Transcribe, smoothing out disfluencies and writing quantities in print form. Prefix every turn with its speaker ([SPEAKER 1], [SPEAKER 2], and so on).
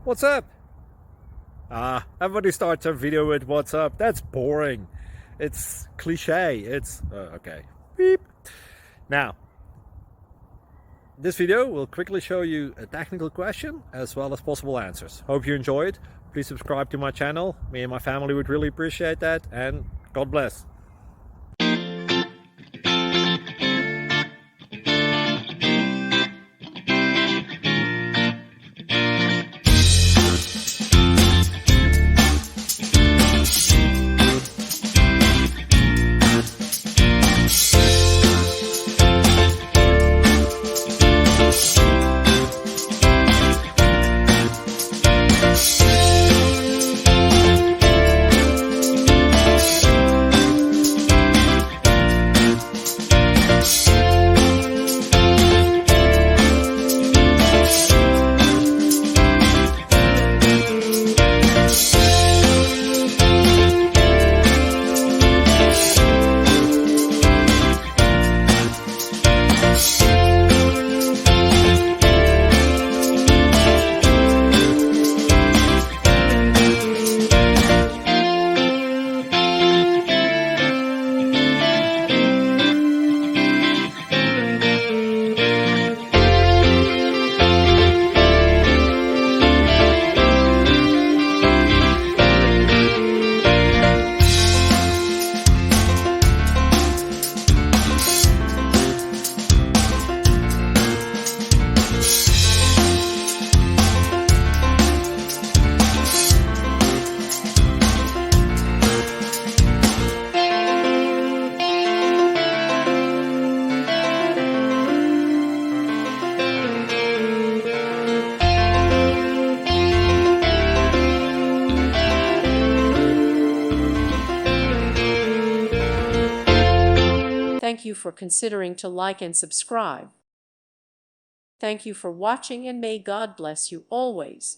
[SPEAKER 1] What's up? Everybody starts a video with what's up. That's boring. It's cliche. It's okay. Beep. Now, this video will quickly show you a technical question as well as possible answers. Hope you enjoy it. Please subscribe to my channel. Me and my family would really appreciate that, and God bless.
[SPEAKER 2] Thank you for considering to like and subscribe. Thank you for watching, and may God bless you always.